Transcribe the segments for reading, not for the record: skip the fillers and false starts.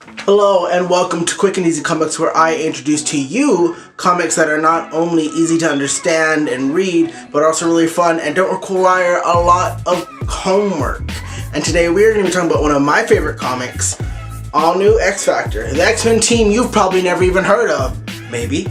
Hello and welcome to Quick and Easy Comics, where I introduce to you comics that are not only easy to understand and read, but also really fun and don't require a lot of homework. And today we're going to be talking about one of my favorite comics, All New X-Factor, the X-Men team you've probably never even heard of, maybe.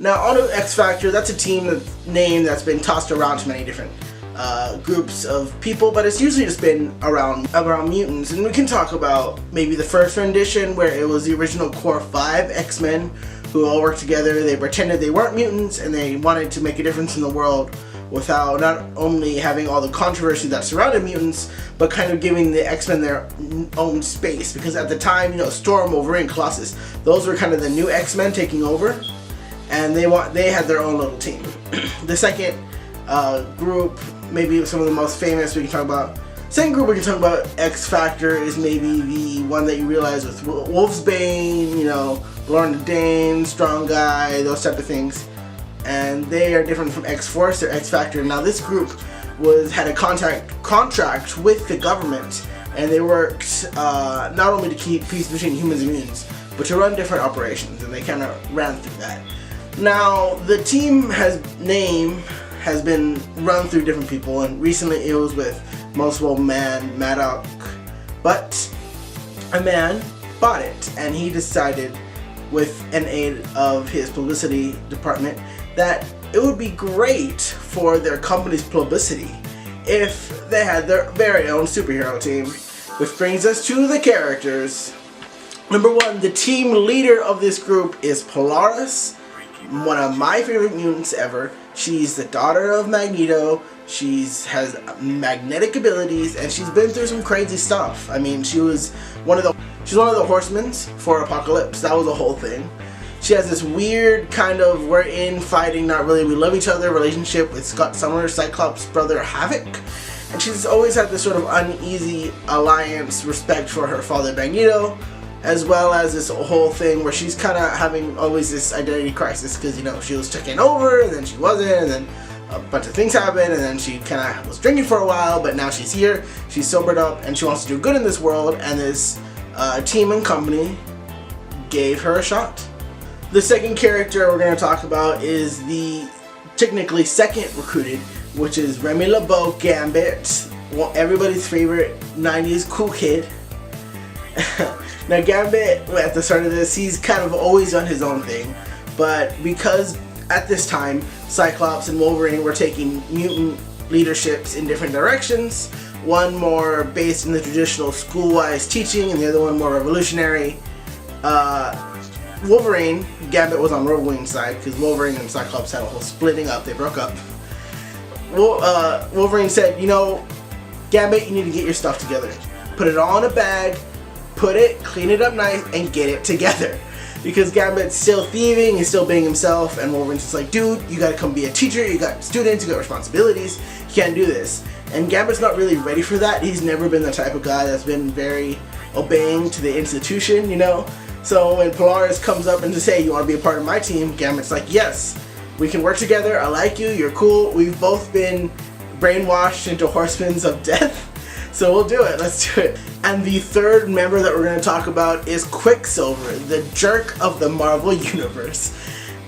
Now, All New X-Factor, that's a team name that's been tossed around to many different groups of people, but it's usually just been around mutants. And we can talk about maybe the first rendition, where it was the original core 5 X-Men who all worked together. They pretended they weren't mutants and they wanted to make a difference in the world without not only having all the controversy that surrounded mutants, but kind of giving the X-Men their own space. Because at the time, Storm, Wolverine, Colossus, those were kind of the new X-Men taking over. And they had their own little team. The second group, maybe some of the most famous we can talk about. Second group we can talk about, X-Factor, is maybe the one that you realize with Wolfsbane, Lorna Dane, Strong Guy, those type of things. And they are different from X-Force or X-Factor. Now this group had a contract with the government, and they worked not only to keep peace between humans and mutants, but to run different operations, and they kind of ran through that. Now, the team has been run through different people, and recently it was with Multiple Man Maddock, but a man bought it, and he decided, with an aid of his publicity department, that it would be great for their company's publicity if they had their very own superhero team. Which brings us to the characters. Number 1, the team leader of this group is Polaris, one of my favorite mutants ever. She's the daughter of Magneto. Has magnetic abilities, and she's been through some crazy stuff. I mean, she's one of the Horsemen for Apocalypse. That was a whole thing. She has this weird kind of we're in fighting, not really, we love each other relationship with Scott Summers, Cyclops' brother Havoc. And she's always had this sort of uneasy alliance, respect for her father Magneto, as well as this whole thing where she's kind of having always this identity crisis, because she was taken over and then she wasn't, and then a bunch of things happened, and then she kind of was drinking for a while, but now she's here, she's sobered up, and she wants to do good in this world, and this team and company gave her a shot. The second character we're going to talk about is the technically second recruited, which is Remy LeBeau Gambit, everybody's favorite 90s cool kid. Now Gambit, at the start of this, he's kind of always done his own thing, but because at this time Cyclops and Wolverine were taking mutant leaderships in different directions, one more based in the traditional school-wise teaching and the other one more revolutionary, Gambit was on Wolverine's side, because Wolverine and Cyclops had a whole splitting up, they broke up. Wolverine said, Gambit, you need to get your stuff together. Put it all in a bag, clean it up nice, and get it together. Because Gambit's still thieving, he's still being himself, and Wolverine's just like, dude, you gotta come be a teacher, you got students, you got responsibilities, you can't do this. And Gambit's not really ready for that. He's never been the type of guy that's been very obeying to the institution, So when Polaris comes up and to say, you want to be a part of my team, Gambit's like, yes, we can work together, I like you, you're cool, we've both been brainwashed into horsemen of death, so we'll do it, let's do it. And the third member that we're going to talk about is Quicksilver, the jerk of the Marvel Universe.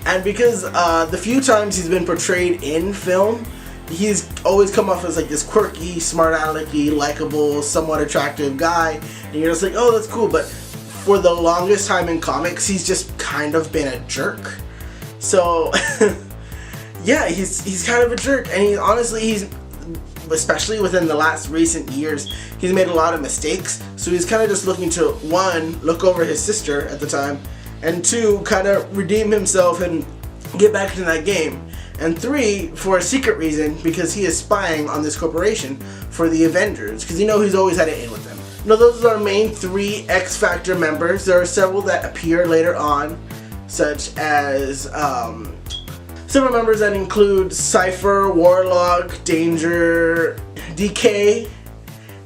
And because the few times he's been portrayed in film, he's always come off as like this quirky, smart alecky, likable, somewhat attractive guy, and you're just like, oh, that's cool, but for the longest time in comics, he's just kind of been a jerk. So, yeah, he's kind of a jerk, and he's especially within the last recent years, he's made a lot of mistakes, so he's kind of just looking to, 1, look over his sister at the time, and 2, kind of redeem himself and get back into that game, and 3, for a secret reason, because he is spying on this corporation for the Avengers, because he's always had it in with them. Now, those are our main 3 X-Factor members. There are several that appear later on, such as several members that include Cypher, Warlock, Danger, DK,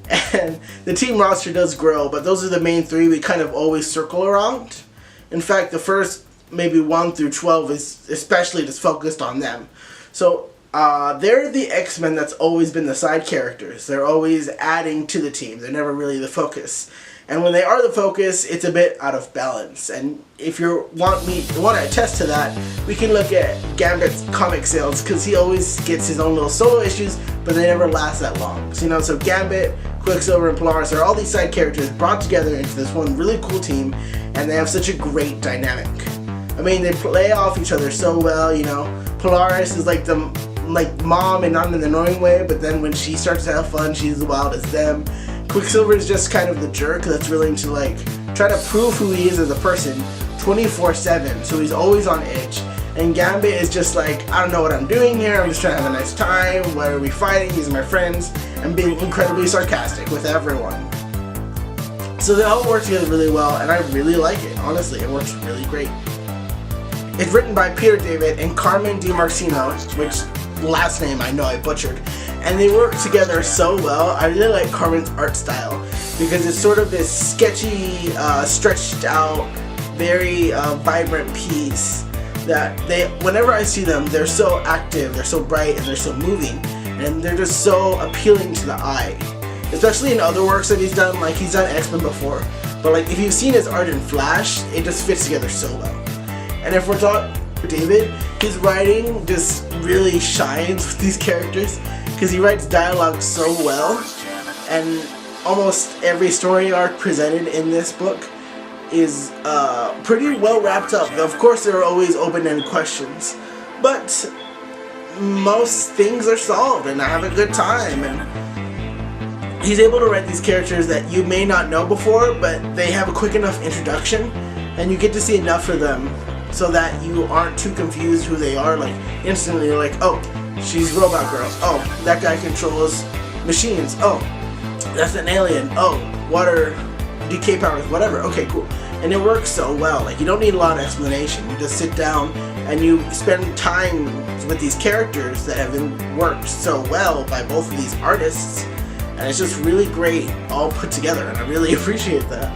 And the team roster does grow, but those are the main three we kind of always circle around. In fact, the first maybe 1 through 12 is especially just focused on them. So they're the X-Men that's always been the side characters. They're always adding to the team. They're never really the focus. And when they are the focus, it's a bit out of balance. And if you want to attest to that, we can look at Gambit's comic sales, because he always gets his own little solo issues, but they never last that long. So, so Gambit, Quicksilver, and Polaris are all these side characters brought together into this one really cool team, and they have such a great dynamic. I mean, they play off each other so well, Polaris is like mom, and not in an annoying way, but then when she starts to have fun, she's as wild as them. Quicksilver is just kind of the jerk that's willing to try to prove who he is as a person 24/7, so he's always on edge. And Gambit is just I don't know what I'm doing here, I'm just trying to have a nice time, why are we fighting, these are my friends, and being incredibly sarcastic with everyone. So they all work together really well, and I really like it, honestly, it works really great. It's written by Peter David and Carmen DiMartino, which last name I know I butchered, and they work together so well. I really like Carmen's art style because it's sort of this sketchy, stretched out, very vibrant piece that whenever I see them, they're so active, they're so bright, and they're so moving, and they're just so appealing to the eye. Especially in other works that he's done, he's done X-Men before, but if you've seen his art in Flash, it just fits together so well. And if we're talking David, his writing just really shines with these characters because he writes dialogue so well, and almost every story arc presented in this book is pretty well wrapped up. Of course, there are always open-ended questions, but most things are solved, and I have a good time. And he's able to write these characters that you may not know before, but they have a quick enough introduction, and you get to see enough of them so that you aren't too confused who they are. Instantly you're oh, she's Robot Girl. Oh, that guy controls machines. Oh, that's an alien. Oh, water decay powers, whatever. Okay, cool. And it works so well. You don't need a lot of explanation. You just sit down and you spend time with these characters that have been worked so well by both of these artists, and it's just really great all put together, and I really appreciate that.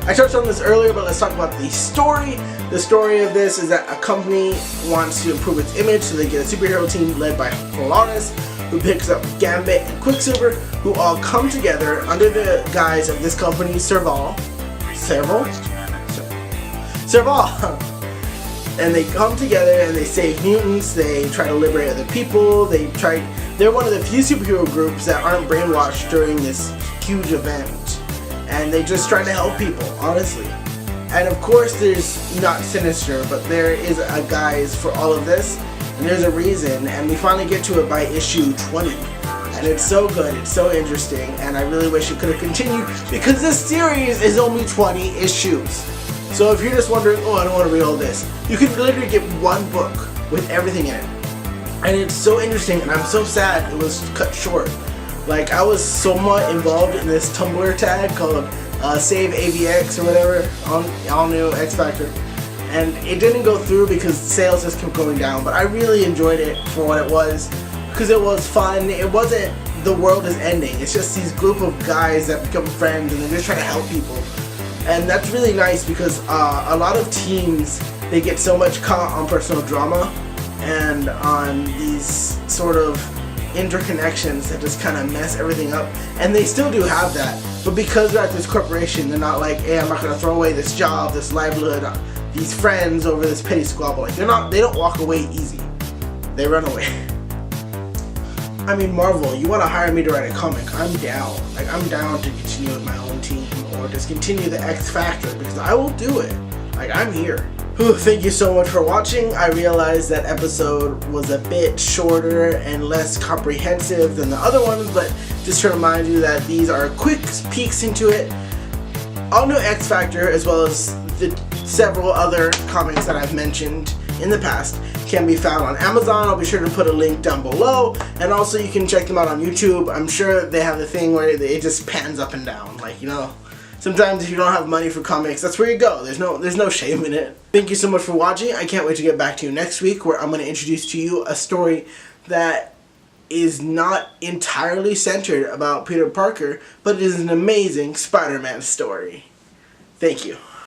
I touched on this earlier, but let's talk about the story. The story of this is that a company wants to improve its image, so they get a superhero team led by Polaris, who picks up Gambit and Quicksilver, who all come together under the guise of this company, Serval. And they come together and they save mutants, they try to liberate other people, they're one of the few superhero groups that aren't brainwashed during this huge event. And they just try to help people, honestly. And of course there's not Sinister, but there is a guise for all of this, and there's a reason, and we finally get to it by issue 20. And it's so good, it's so interesting, and I really wish it could have continued, because this series is only 20 issues. So if you're just wondering, oh, I don't want to read all this, you can literally get one book with everything in it. And it's so interesting, and I'm so sad it was cut short. I was somewhat involved in this Tumblr tag called Save AVX or whatever, all new X Factor, and it didn't go through because sales just kept going down, but I really enjoyed it for what it was, because it was fun. It wasn't the world is ending, it's just these group of guys that become friends and they're just trying to help people, and that's really nice because a lot of teams, they get so much caught on personal drama and on these sort of interconnections that just kind of mess everything up, and they still do have that, but because they're at this corporation, they're not hey, I'm not gonna throw away this job, this livelihood, these friends over this petty squabble. They don't walk away easy, they run away. I mean, Marvel, you want to hire me to write a comic, I'm down. I'm down to continue with my own team or just continue the X Factor, because I will do it. I'm here. Thank you so much for watching. I realized that episode was a bit shorter and less comprehensive than the other ones, but just to remind you that these are quick peeks into it. All new X Factor, as well as the several other comics that I've mentioned in the past, can be found on Amazon. I'll be sure to put a link down below, and also you can check them out on YouTube. I'm sure they have the thing where it just pans up and down, sometimes if you don't have money for comics, that's where you go. There's no shame in it. Thank you so much for watching. I can't wait to get back to you next week, where I'm going to introduce to you a story that is not entirely centered about Peter Parker, but it is an amazing Spider-Man story. Thank you.